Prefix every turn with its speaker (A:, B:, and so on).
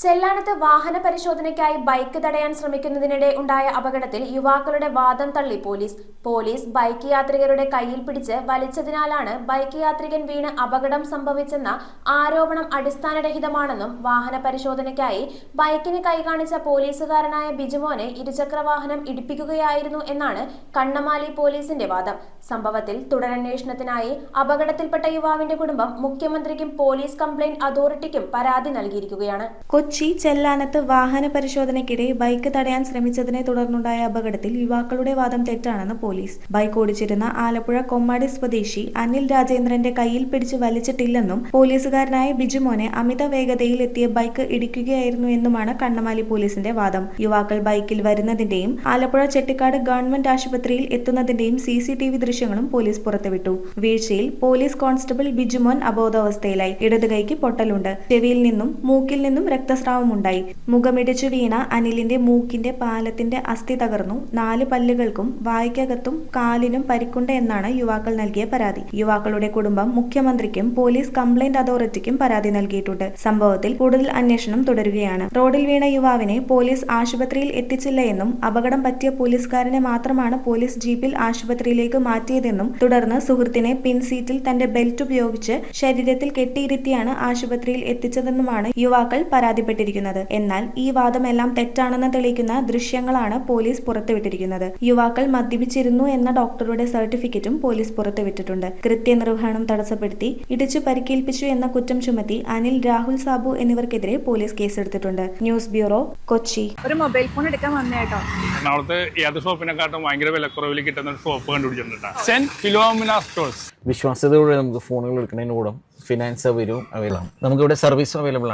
A: ചെല്ലാനത്ത് വാഹന പരിശോധനയ്ക്കായി ബൈക്ക് തടയാൻ ശ്രമിക്കുന്നതിനിടെ ഉണ്ടായ അപകടത്തിൽ യുവാക്കളുടെ വാദം തള്ളി പോലീസ് ബൈക്ക് യാത്രികരുടെ കയ്യിൽ പിടിച്ച് വലിച്ചതിനാലാണ് ബൈക്ക് യാത്രികൻ വീണ് അപകടം സംഭവിച്ചെന്ന ആരോപണം അടിസ്ഥാനരഹിതമാണെന്നും വാഹന പരിശോധനയ്ക്കായി ബൈക്കിന് കൈകാണിച്ച പോലീസുകാരനായ ബിജുമോനെ ഇരുചക്രവാഹനം ഇടിപ്പിക്കുകയായിരുന്നു എന്നാണ് കണ്ണമാലി പോലീസിന്റെ വാദം. സംഭവത്തിൽ തുടരന്വേഷണത്തിനായി അപകടത്തിൽപ്പെട്ട യുവാവിന്റെ കുടുംബം മുഖ്യമന്ത്രിക്കും പോലീസ് കംപ്ലയിന്റ് അതോറിറ്റിക്കും പരാതി നൽകിയിരിക്കുകയാണ്.
B: കൊച്ചി ചെല്ലാനത്ത് വാഹന പരിശോധനയ്ക്കിടെ ബൈക്ക് തടയാൻ ശ്രമിച്ചതിനെ തുടർന്നുണ്ടായ അപകടത്തിൽ യുവാക്കളുടെ വാദം തെറ്റാണെന്ന് പോലീസ്. ബൈക്ക് ഓടിച്ചിരുന്ന ആലപ്പുഴ കൊമ്മാടി സ്വദേശി അനിൽ രാജേന്ദ്രന്റെ കയ്യിൽ പിടിച്ച് വലിച്ചിട്ടില്ലെന്നും പോലീസുകാരനായ ബിജുമോനെ അമിത വേഗതയിൽ എത്തിയ ബൈക്ക് ഇടിക്കുകയായിരുന്നു എന്നുമാണ് കണ്ണമാലി പോലീസിന്റെ വാദം. യുവാക്കൾ ബൈക്കിൽ വരുന്നതിന്റെയും ആലപ്പുഴ ചെട്ടിക്കാട് ഗവൺമെന്റ് ആശുപത്രിയിൽ എത്തുന്നതിന്റെയും CCTV ദൃശ്യങ്ങളും പോലീസ് പുറത്തുവിട്ടു. വീഴ്ചയിൽ പോലീസ് കോൺസ്റ്റബിൾ ബിജുമോൻ അബോധാവസ്ഥയിലായി. ഇടതു കൈക്ക് പൊട്ടലുണ്ട്. ചെവിയിൽ നിന്നും മൂക്കിൽ നിന്നും രക്തസ്രാവമുണ്ടായി. മുഖമിടിച്ചു വീണ അനിലിന്റെ മൂക്കിന്റെ പാലത്തിന്റെ അസ്ഥി തകർന്നു. 4 പല്ലുകൾക്കും വായ്ക്കകത്തും കാലിനും പരിക്കുണ്ട് എന്നാണ് യുവാക്കൾ നൽകിയ പരാതി. യുവാക്കളുടെ കുടുംബം മുഖ്യമന്ത്രിക്കും പോലീസ് കംപ്ലയിന്റ് അതോറിറ്റിക്കും പരാതി നൽകിയിട്ടുണ്ട്. സംഭവത്തിൽ കൂടുതൽ അന്വേഷണം തുടരുകയാണ്. റോഡിൽ വീണ യുവാവിനെ പോലീസ് ആശുപത്രിയിൽ എത്തിച്ചില്ല എന്നും അപകടം പറ്റിയ പോലീസുകാരനെ മാത്രമാണ് പോലീസ് ജീപ്പിൽ ആശുപത്രിയിലേക്ക് മാറ്റിയതെന്നും തുടർന്ന് സുഹൃത്തിനെ പിൻസീറ്റിൽ തന്റെ ബെൽറ്റ് ഉപയോഗിച്ച് ശരീരത്തിൽ കെട്ടിയിരുത്തിയാണ് ആശുപത്രിയിൽ എത്തിച്ചതെന്നുമാണ് യുവാക്കൾ പരാതിപ്പെട്ടിരിക്കുന്നത്. എന്നാൽ ഈ വാദമെല്ലാം തെറ്റാണെന്ന് തെളിയിക്കുന്ന ദൃശ്യങ്ങളാണ് പോലീസ് പുറത്തുവിട്ടിരിക്കുന്നത്. യുവാക്കൾ മദ്യപിച്ചിരുന്നു എന്ന ഡോക്ടറുടെ സർട്ടിഫിക്കറ്റും പോലീസ് പുറത്തുവിട്ടിട്ടുണ്ട്. കൃത്യനിർവഹണം തടസ്സപ്പെടുത്തി ഇടിച്ചു പരിക്കേൽപ്പിച്ചു എന്ന കുറ്റം ചുമത്തി അനിൽ, രാഹുൽ സാബു എന്നിവർക്കെതിരെ പോലീസ് കേസെടുത്തിട്ടുണ്ട്. News bureau, Kochi.
C: ഒരു മൊബൈൽ ഫോൺ എടുക്കാൻ വന്നേട്ടോ.
D: എറണാകുളത്ത് ഏത് ഷോപ്പിനെക്കാട്ടും ഭയങ്കര വിലക്കുറവിൽ കിട്ടുന്ന ഒരു ഷോപ്പ് കണ്ടുപിടിച്ചിട്ടുണ്ട്. Saint Philomena stores.
E: വിശ്വാസ്യതയോടെ നമുക്ക് ഫോണുകൾ എടുക്കുന്നതിന് കൂടെ ഫിനാൻസ് സൗകര്യവും അവൈലബിൾ ആണ്. നമുക്കിവിടെ സർവീസ് അവൈലബിൾ ആണ്.